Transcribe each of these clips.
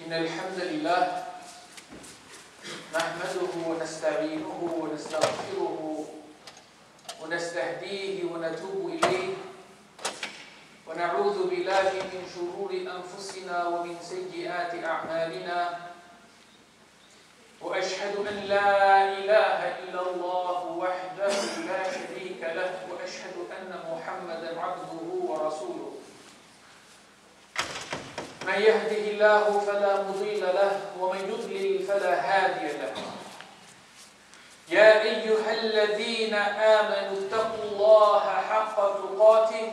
إن الحمد لله نحمده ونستعينه ونستغفره ونستهديه ونتوب إليه ونعوذ بالله من شرور أنفسنا ومن سيئات أعمالنا وأشهد أن لا إله إلا الله وحده لا شريك له وأشهد أن محمدا عبده ورسوله من يهده الله فلا مضل له ومن يضلل فلا هادي له يا أيها الذين آمنوا اتقوا الله حق تقاته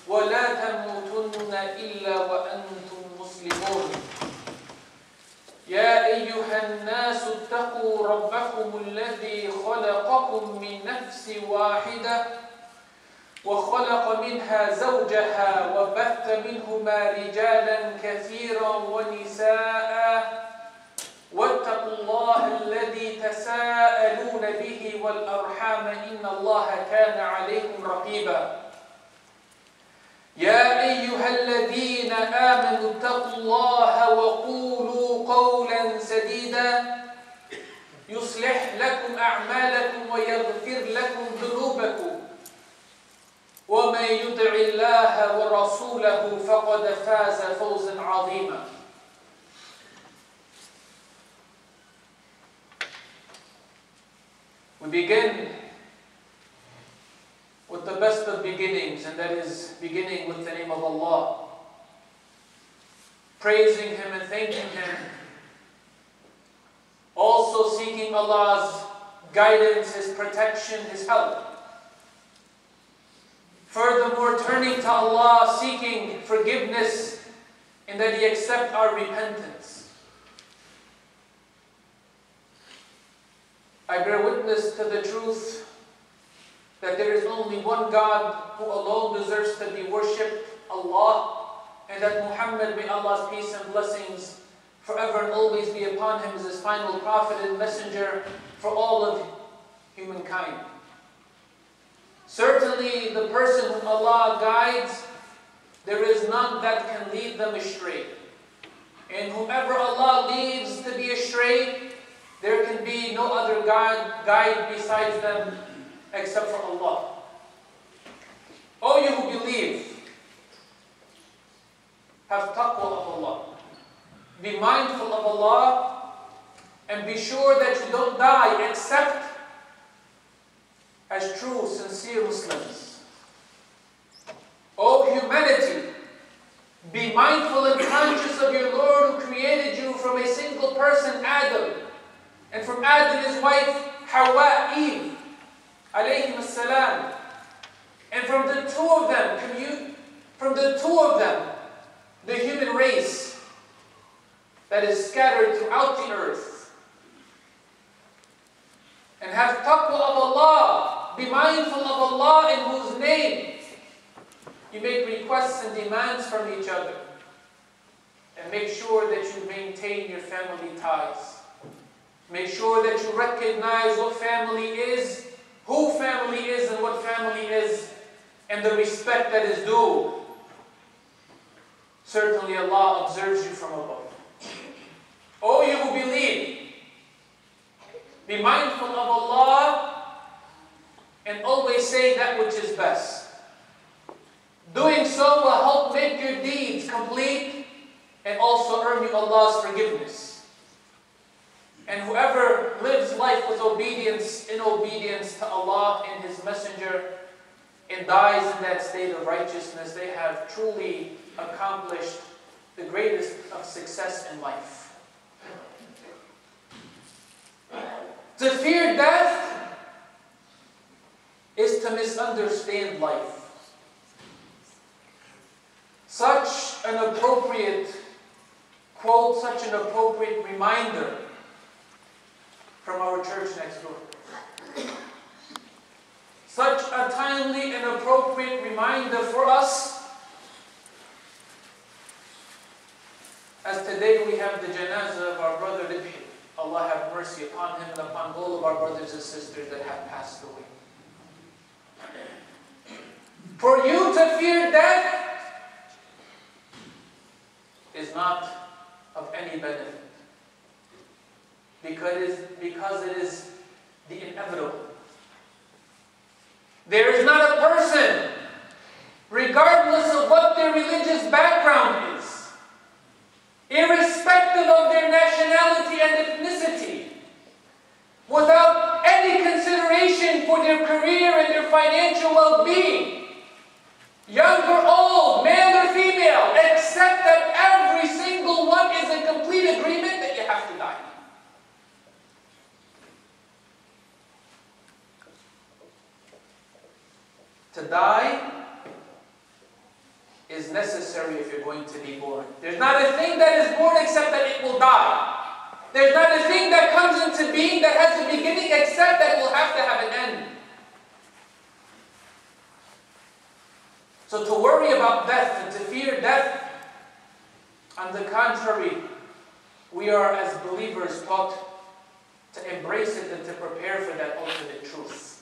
ولا تموتن إلا وأنتم مسلمون يا أيها الناس اتقوا ربكم الذي خلقكم من نفس واحدة وخلق منها زوجها وبث منهما رجالا كثيرا ونساء واتقوا الله الذي تساءلون به والأرحام إن الله كان عليكم رقيبا يا أيها الذين آمنوا اتقوا الله وقولوا قولا سديدا يصلح لكم أعمالكم ويغفر لكم ذنوبكم ومن يطع الله ورسوله فقد فاز فوزا عظيما. We begin with the best of beginnings, and that is beginning with the name of Allah, praising Him and thanking Him, also seeking Allah's guidance, His protection, His help. Furthermore, turning to Allah, seeking forgiveness, and that He accept our repentance. I bear witness to the truth that there is only one God who alone deserves to be worshipped, Allah, and that Muhammad, may Allah's peace and blessings forever and always be upon him, as His final prophet and messenger for all of humankind. Certainly, the person whom Allah guides, there is none that can lead them astray. And whomever Allah leads to be astray, there can be no other guide besides them except for Allah. O you who believe, have taqwa of Allah. Be mindful of Allah and be sure that you don't die except as true, sincere Muslims. O humanity, be mindful and conscious of your Lord who created you from a single person, Adam, and from Adam his wife, Hawa, Eve, alayhim as-salam. And from the two of them, the human race that is scattered throughout the earth. And have taqwa of Allah. Be mindful of Allah in whose name you make requests and demands from each other. And make sure that you maintain your family ties. Make sure that you recognize what family is, who family is, and what family is, and the respect that is due. Certainly Allah observes you from above. O you who believe, be mindful of Allah and always say that which is best. Doing so will help make your deeds complete and also earn you Allah's forgiveness. And whoever lives life with obedience, in obedience to Allah and His Messenger, and dies in that state of righteousness, they have truly accomplished the greatest of success in life. To fear death is to misunderstand life. Such an appropriate quote, such an appropriate reminder from our church next door. Such a timely and appropriate reminder for us, as today we have the janazah of our brother Libhi. Allah have mercy upon him and upon all of our brothers and sisters that have passed away. For you to fear death is not of is necessary if you're going to be born. There's not a thing that is born except that it will die. There's not a thing that comes into being that has a beginning except that it will have to have an end. So to worry about death and to fear death, on the contrary, we are as believers taught to embrace it and to prepare for that ultimate truth.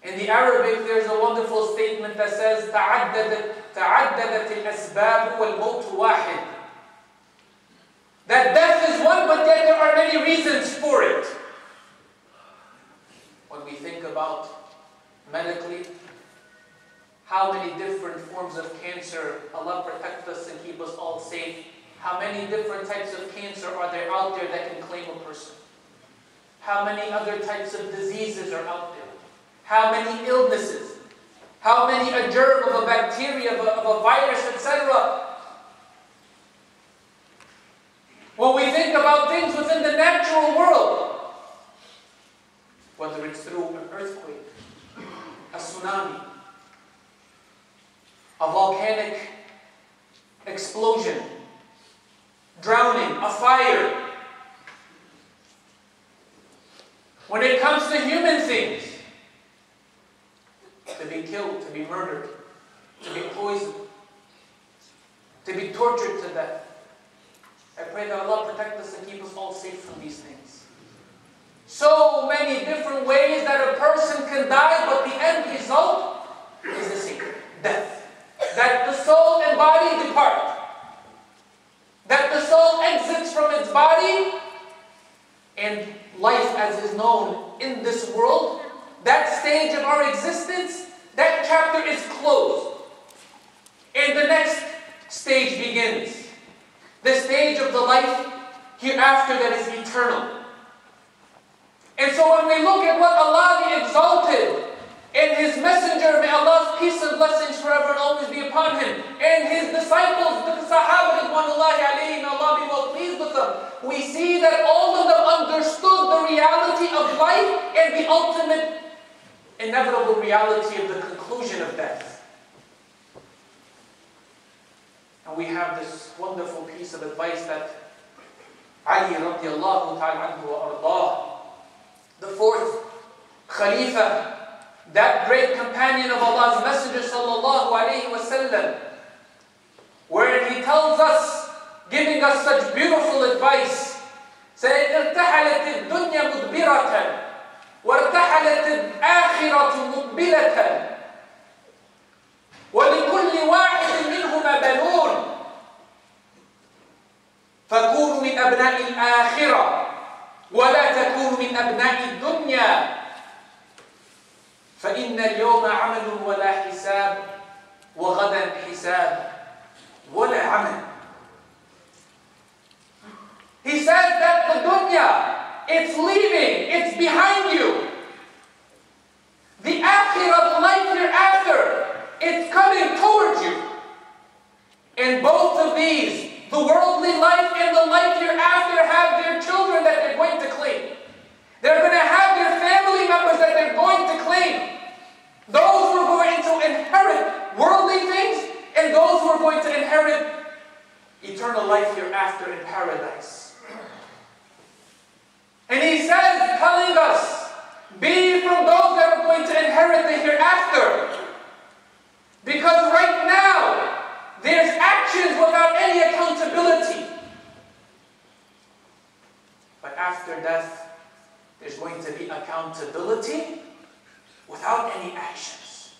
In the Arabic, there's a wonderful statement that says, تعددت الأسباب والموت واحد. That death is one, but yet there are many reasons for it. When we think about medically, how many different forms of cancer, Allah protect us and keep us all safe. How many different types of cancer are there out there that can claim a person? How many other types of diseases are out there? How many illnesses? How many a germ of a bacteria, of a virus, etc. When we think about things within the natural world, whether it's through an earthquake, a tsunami, a volcanic explosion, drowning, a fire. When it comes to human things, to be killed, to be murdered, to be poisoned, to be tortured to death. I pray that Allah protect us and keep us all safe from these things. So many different ways that a person can die, but the end result is the same: death. That the soul and body depart. That the soul exits from its body, and life as is known in this world, that stage of our existence, that chapter is closed. And the next stage begins. The stage of the life hereafter that is eternal. And so when we look at what Allah the Exalted and His Messenger, may Allah's peace and blessings forever and always be upon him, and His disciples, the Sahaba, Ridwanullahi alayhim, Allah be well pleased with them, we see that all of them understood the reality of life and the ultimate inevitable reality of the conclusion of death. And we have this wonderful piece of advice that Ali radiallahu ta'ala anhu wa ardah, the fourth Khalifa, that great companion of Allah's Messenger sallallahu alayhi wa sallam, where he tells us, giving us such beautiful advice, saying, ارتحلت الدنيا مدبرة وارتحلت الآخرة مقبلة ولكل واحد منهما بنون فكونوا من أبناء الآخرة ولا تكونوا من أبناء الدنيا فإن اليوم عمل ولا حساب وغدا حساب ولا عمل. He said that the dunya, it's leaving, it's behind you. The akhirah, the life hereafter, it's coming towards you. And both of these, the worldly life and the life hereafter, have their children that they're going to claim. They're going to have their family members that they're going to claim. Those who are going to inherit worldly things, and those who are going to inherit eternal life hereafter in paradise. And he says, telling us, be from those that are going to inherit the hereafter. Because right now, there's actions without any accountability. But after death, there's going to be accountability without any actions.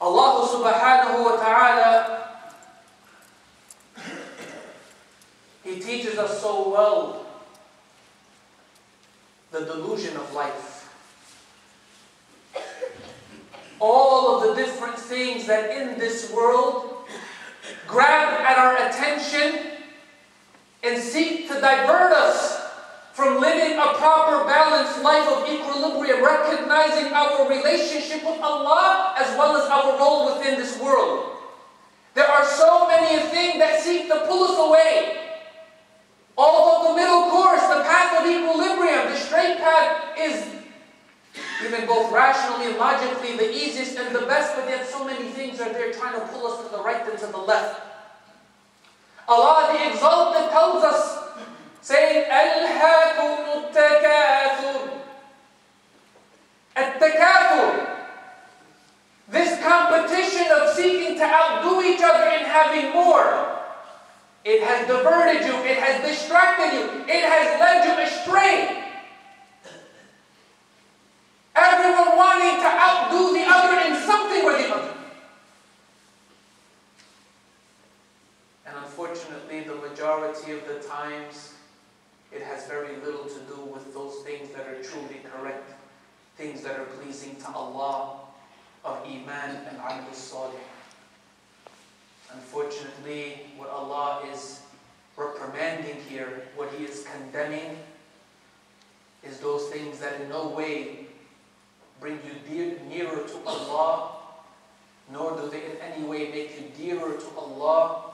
Allah subhanahu wa ta'ala, He teaches us so well the delusion of life. All of the different things that in this world grab at our attention and seek to divert us from living a proper balanced life of equilibrium, recognizing our relationship with Allah as well as our role within this world. There are so many things that seek to pull us away. Although the middle course, the path of equilibrium, the straight path is given both rationally and logically the easiest and the best, but yet so many things are there trying to pull us to the right and to the left. Allah the Exalted tells us, saying, أَلْهَاكُمُ التَّكَاثُرُ. التَّكَاثُرُ. This competition of seeking to outdo each other and having more, it has diverted you, it has distracted you, it has led you astray. Everyone wanting to outdo the other in something or the other. And unfortunately, the majority of the times, it has very little to do with those things that are truly correct, things that are pleasing to Allah, of Iman and Amal Salih. Unfortunately, what Allah is reprimanding here, what He is condemning, is those things that in no way bring you nearer to Allah, nor do they in any way make you dearer to Allah,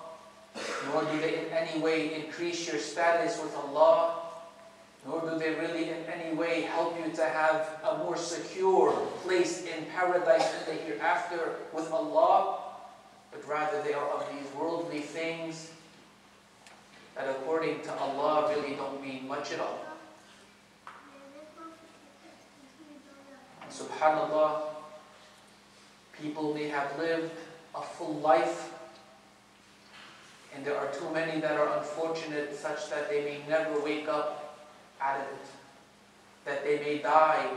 nor do they in any way increase your status with Allah, nor do they really in any way help you to have a more secure place in paradise in the hereafter with Allah, but rather they are of these worldly things that according to Allah really don't mean much at all. SubhanAllah, people may have lived a full life, and there are too many that are unfortunate such that they may never wake up out of it. That they may die,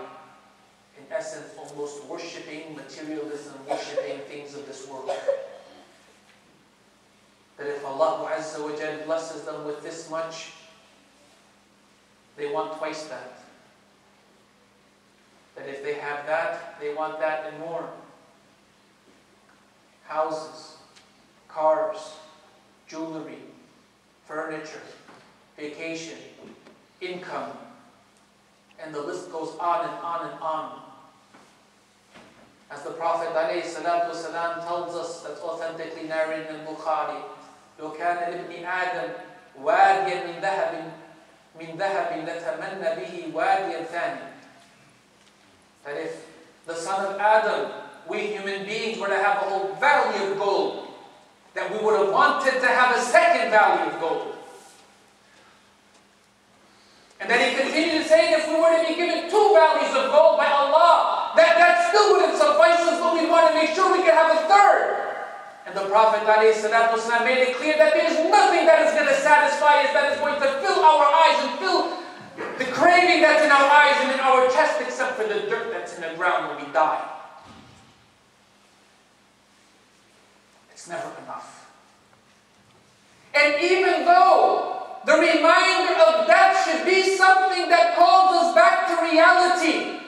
in essence, almost worshipping materialism, worshipping things of this world. That if Allah Azza wa Jal blesses them with this much, they want twice that. That if they have that, they want that and more. Houses, cars, jewelry, furniture, vacation, income, and the list goes on and on and on. As the Prophet ﷺ tells us, that's authentically narrated in Bukhari, لو كان لابن آدم واديا من ذهب لتمنى به واديا ثاني. That if the son of Adam, we human beings, were to have a whole valley of gold, that we would have wanted to have a second valley of gold. And then he continued to say, if we were to be given 2 valleys of gold by Allah, that still wouldn't suffice us, but we want to make sure we can have a third. And the Prophet ﷺ made it clear that there is nothing that is going to satisfy us, that is going to fill our eyes and fill the craving that's in our eyes and in our chest, except for the dirt that's in the ground when we die. It's never enough. And even though the reminder of death should be something that calls us back to reality,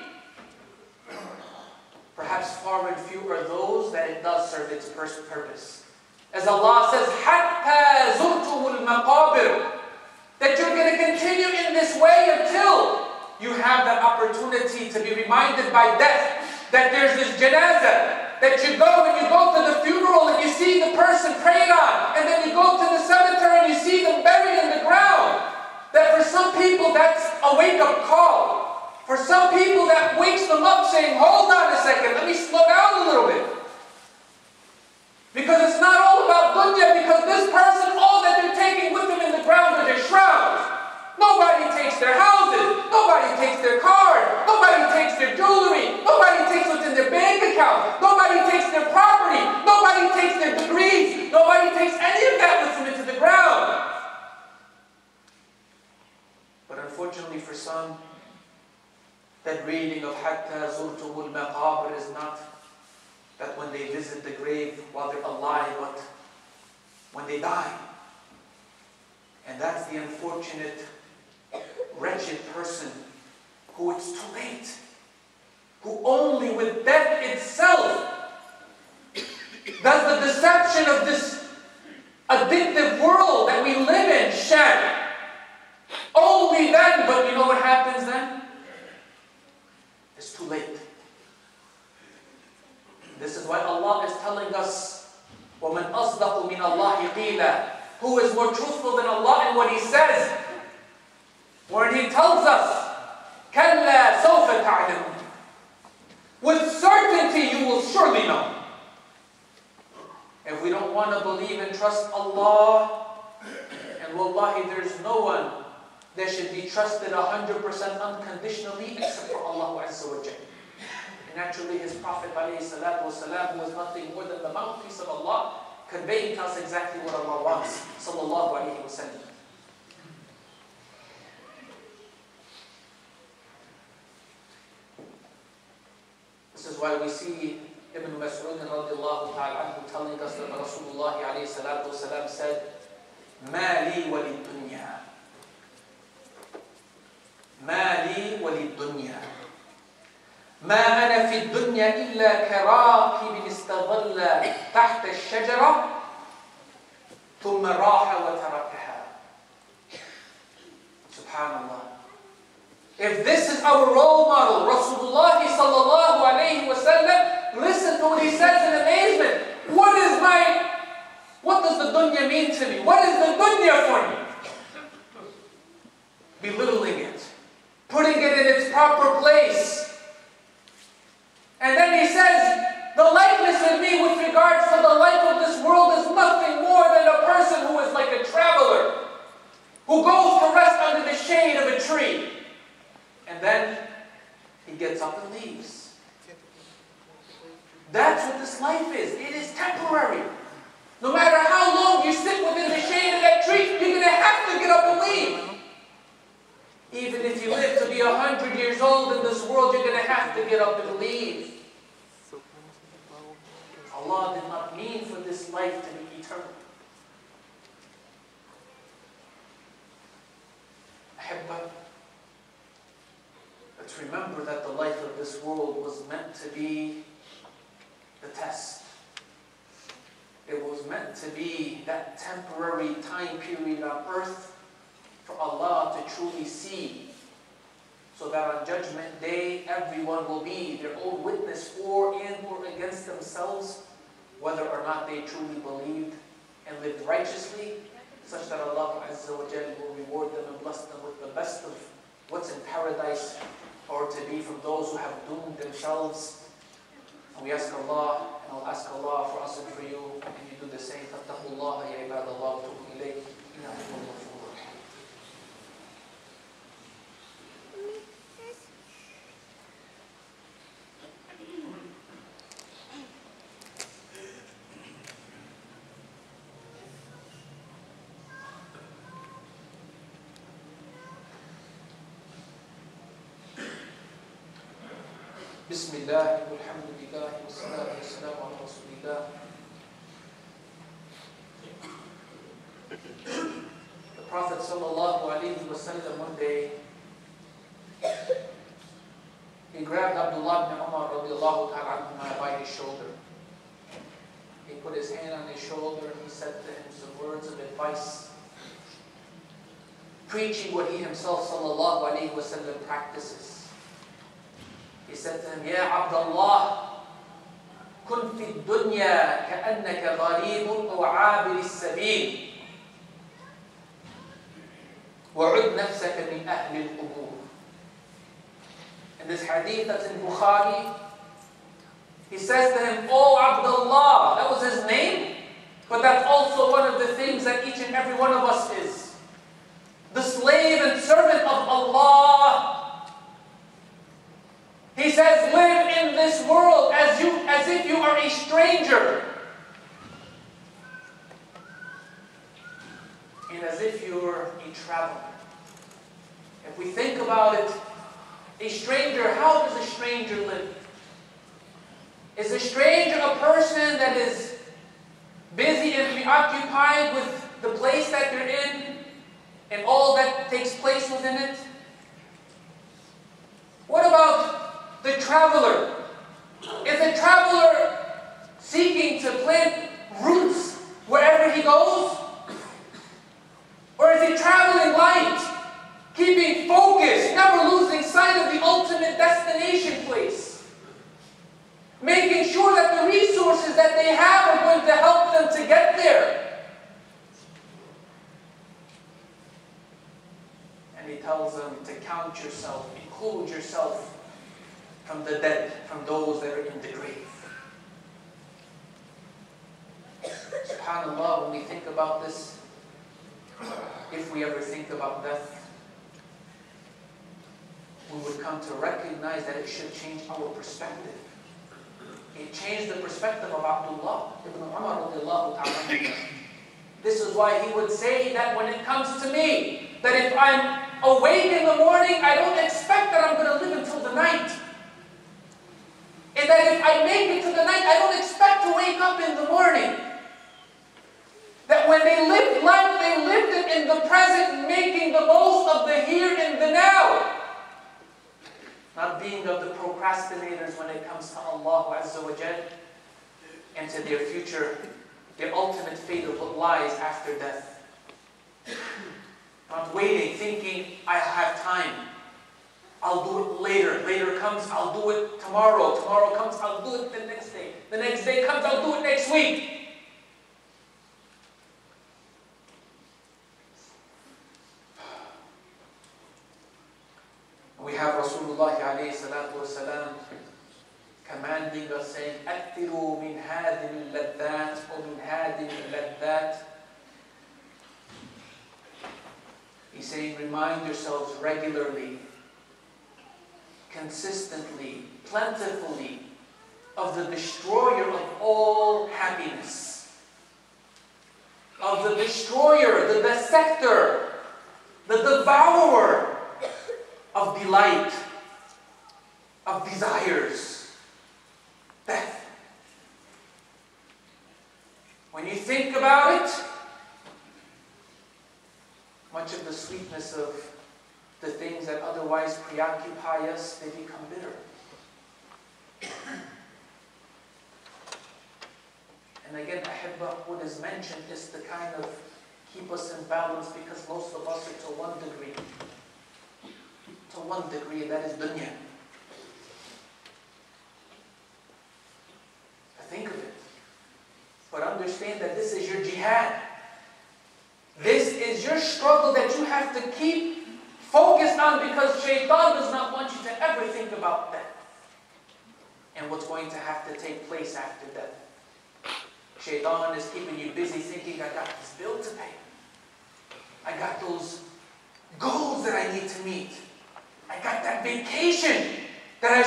perhaps far and few are those that it does serve its purpose. As Allah says, حَتَّى زُرْتُمُ الْمَقَابِرِ, that you're going to continue in this way until you have that opportunity to be reminded by death that there's this janazah, that you go and you go to the funeral and you see the person prayed on, and then you go to the cemetery and you see them buried in the ground. That for some people that's a wake-up call. For some people that wakes them up saying, hold on a second, let me slow down a little bit. Because it's not all about dunya, because this person, all that they're taking with them in the ground are their shrouds. Nobody takes their houses, nobody takes their cars, nobody takes their jewelry, nobody takes what's in their bank account, nobody takes their property, nobody takes their degrees, nobody takes any of that with them into the ground. But unfortunately for some, that reading of حَتَّى زُرْتُمُ الْمَقَابِرِ is not that when they visit the grave while they're alive, but when they die. And that's the unfortunate, wretched person who it's too late, who only with death itself does the deception of this addictive world that we live in shed. Only then, but you know what happens then? It's too late. This is why Allah is telling us, وَمَنْ أَصْدَقُ مِنَ اللَّهِ قِيلًا, who is more truthful than Allah in what He says, where He tells us, كَلَّا سَوْفَ تَعْلَمُونَ, With certainty you will surely know. If we don't want to believe and trust Allah, and wallahi there's no one that should be trusted 100% unconditionally except for Allah Azza wa Jalla. Naturally, His Prophet ﷺ was nothing more than the mouthpiece of Allah, conveying to us exactly what Allah wants. Sallallahu alayhi wa sallam. This is why we see Ibn Mas'ud radiallahu ta'ala anhu telling us that Rasulullah alayhi salatu wasalam said, مَا لِي وَلِلدُّنْيَا مَا لِي وَلِلدُّنْيا ما أنا في الدنيا إلا كراكب استظل تحت الشجرة ثم راح وتركها. Subhanallah. If this is our role model, Rasulullah sallallahu alayhi wa sallam, listen to what he says in amazement. What does the dunya mean to me? What is the dunya for me? Belittling it, putting it in its proper place. And then he says, the likeness of me with regards to the life of this world is nothing more than a person who is like a traveler, who goes to rest under the shade of a tree. And then he gets up and leaves. That's what this life is. It is temporary. No matter how long you sit within the shade of that tree, you're going to have to get up and leave. Even if you live to be 100 years old in this world, you're going to have to get up and leave. Allah did not mean for this life to be eternal. Ahibba, let's remember that the life of this world was meant to be the test. It was meant to be that temporary time period on earth for Allah to truly see, so that on Judgment Day, everyone will be their own witness for and or against themselves, whether or not they truly believed and lived righteously, such that Allah Azza wa Jalla will reward them and bless them with the best of what's in paradise, or to be from those who have doomed themselves. And we ask Allah, and I'll ask Allah for us and for you, and you do the same. فَاتَّقُوا اللَّهَ يَا عِبَادَ اللَّهِ وَتُوبُوا إِلَيْهِ إِنَّهُ هُوَ الْغَفُورُ الرَّحِيمُ. Bismillah, walhamdulillah, wassalatu wassalamu ala rasulillah. The Prophet sallallahu alayhi wa sallam one day, he grabbed Abdullah ibn Umar radiallahu ta'ala by his shoulder. He put his hand on his shoulder and he said to him some words of advice, preaching what he himself sallallahu alayhi wa sallam practices. He said to him, Ya Abdullah, kun fi dunya ka'annaka gharibun aw 'abir as-sabil, wa'ud nafsaka min ahli al-qubur. In this hadith that's in Bukhari, he says to him, Oh Abdullah, that was his name, but that's also one of the things that each and every one of us is. The slave and servant of Allah. He says, live in this world as if you are a stranger. And as if you're a traveler. If we think about it, a stranger, how does a stranger live? Is a stranger a person that is busy and preoccupied with the place that they're in and all that takes place within it? What about the traveler? Is a traveler seeking to plant roots wherever he goes? Or is he traveling light, keeping focus, never losing sight of the ultimate destination place? Making sure that the resources that they have are going to help them to get there. And he tells them to count yourself, include yourself from the dead, from those that are in the grave. SubhanAllah, when we think about this, if we ever think about death, we would come to recognize that it should change our perspective. It changed the perspective of Abdullah ibn Umar radiallahu ta'ala. This is why he would say that when it comes to me, that if I'm awake in the morning, I don't expect that I'm going to live until the night. And that if I make it to the night, I don't expect to wake up in the morning. That when they lived life, they lived it in the present, making the most of the here and the now. Not being of the procrastinators when it comes to Allah Azza wa Jal and to their future, their ultimate fate of what lies after death. Not waiting, thinking, I have time. I'll do it later. Later comes, I'll do it tomorrow. Tomorrow comes, I'll do it the next day. The next day comes, I'll do it next week. We have Rasulullah alayhi salatu wasalam commanding us, saying, أَكْثِرُوا مِنْ هَذِهِ اللَّذَّاتِ وَمِنْ هَذِهِ اللَّذَّاتِ. He's saying, remind yourselves regularly, consistently, plentifully of the destroyer of all happiness, of the destroyer, the dissector, the devourer of delight, of desires, death. When you think about it, much of the sweetness of the things that otherwise preoccupy us, they become bitter. And again, Ahibbah, what is mentioned is to kind of keep us in balance, because most of us are to one degree. To one degree, and that is dunya. Think of it. But understand that this is your jihad. This is your struggle that you have to keep focused on, because shaitan does not want you to ever think about death and what's going to have to take place after death. Shaitan is keeping you busy thinking, I got this bill to pay. I got those goals that I need to meet. I got that vacation that I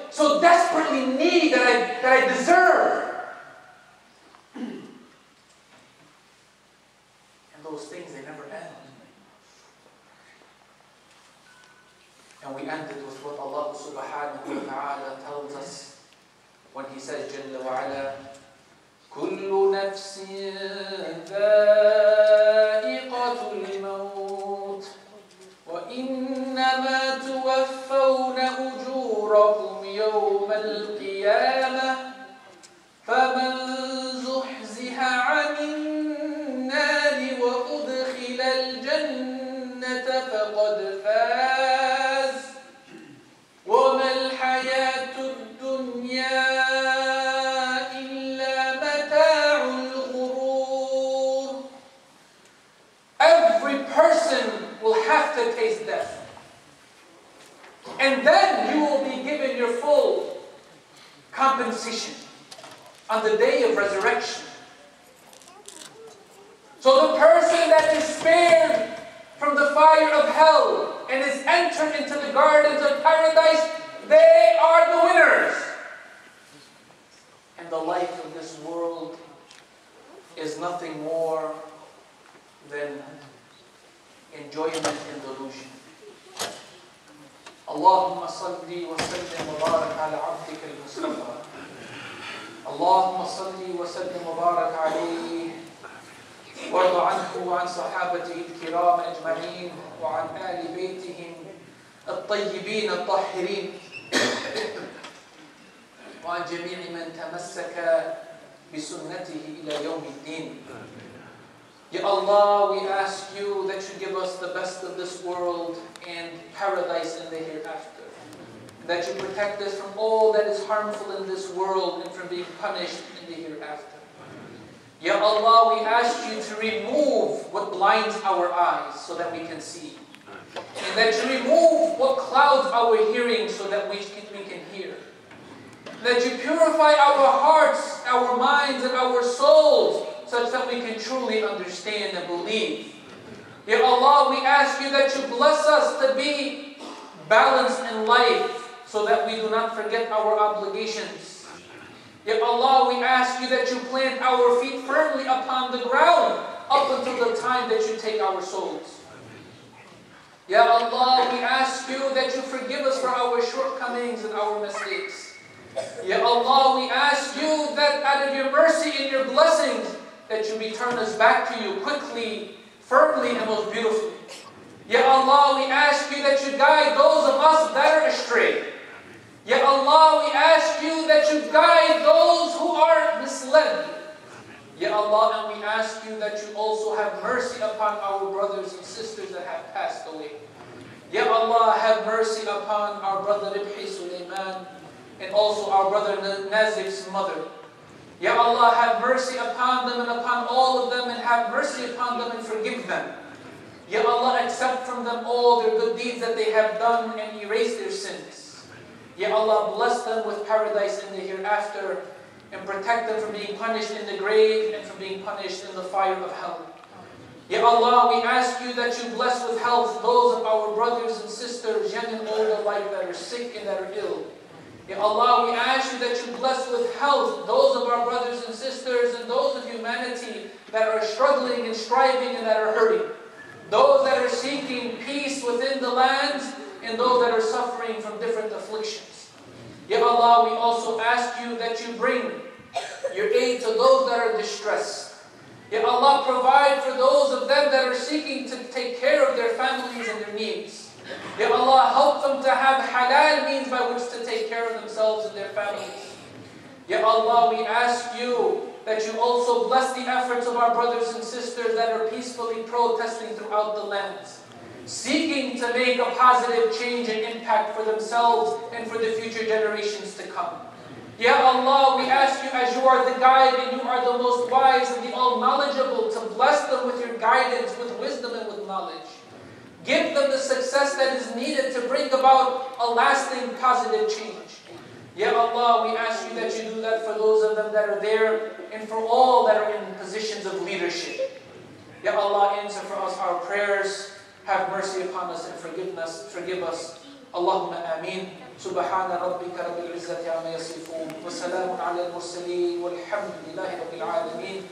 so desperately need, that I deserve. And those things, they never end. And we ended with what Allah subhanahu wa ta'ala tells us when He says, Jalla wa ala, كل نفس ذائقة الموت وإنما توفون أجوركم يوم القيامة فمن زحزح عن النار وأدخل الجنة فقد فاز وما الحياة الدنيا إلا متاع الغرور. Every person will have to taste death. And then you will be given your full compensation on the day of resurrection. So the person that is spared from the fire of hell and is entered into the gardens of paradise, they are the winners. And the life of this world is nothing more than enjoyment and delusion. Allahumma salli wa sallim wa barak ala abdika al-Mustafa. Allahumma salli wa sallim wa barak alayhi وارض عنه وعن صحابته الكرام أجمعين وعن آل بيتهم الطيبين الطاهرين وعن جميع من تمسك بسنته إلى يوم الدين. Ya Allah, we ask you that you give us the best of this world and paradise in the hereafter. That you protect us from all that is harmful in this world and from being punished in the hereafter. Ya Allah, we ask you to remove what blinds our eyes so that we can see. And that you remove what clouds our hearing so that we can That you purify our hearts, our minds, and our souls, such that we can truly understand and believe. Ya Allah, we ask you that you bless us to be balanced in life, so that we do not forget our obligations. Ya Allah, we ask you that you plant our feet firmly upon the ground, up until the time that you take our souls. Ya Allah, we ask you that you forgive us for our shortcomings and our mistakes. Ya Allah, we ask you that out of your mercy and your blessings, that you return us back to you quickly, firmly, and most beautifully. Ya Allah, we ask you that you guide those of us that are astray. Ya Allah, we ask you that you guide those who are misled. Ya Allah, and we ask you that you also have mercy upon our brothers and sisters that have passed away. Ya Allah, have mercy upon our brother Ribhi Sulaiman, and also our brother Nazif's mother. Ya Allah, have mercy upon them and upon all of them, and have mercy upon them and forgive them. Ya Allah, accept from them all their good deeds that they have done and erase their sins. Ya Allah, bless them with paradise in the hereafter, and protect them from being punished in the grave and from being punished in the fire of hell. Ya Allah, we ask you that you bless with health those of our brothers and sisters, young and old alike, that are sick and that are ill. Ya Allah, we ask you that you bless with health those of our brothers and sisters and those of humanity that are struggling and striving and that are hurting. Those that are seeking peace within the lands, and those that are suffering from different afflictions. Ya Allah, we also ask you that you bring your aid to those that are distressed. Ya Allah, provide for those of them that are seeking to take care of their families and their needs. Ya Allah, help them to have halal means by which to take care of themselves and their families. Ya Allah, we ask you that you also bless the efforts of our brothers and sisters that are peacefully protesting throughout the lands, seeking to make a positive change and impact for themselves and for the future generations to come. Ya Allah, we ask you, as you are the guide and you are the most wise and the all-knowledgeable, to bless them with your guidance, with wisdom and with knowledge. Give them the success that is needed to bring about a lasting positive change. Ya Allah, we ask you that you do that for those of them that are there and for all that are in positions of leadership. Ya Allah, answer for us our prayers. Have mercy upon us and forgive us. Allahumma ameen. Subhana rabbika rabbil izzati amma yasifun. Wa salamun ala al-mursaleen. Walhamdulillahi rabbil alameen.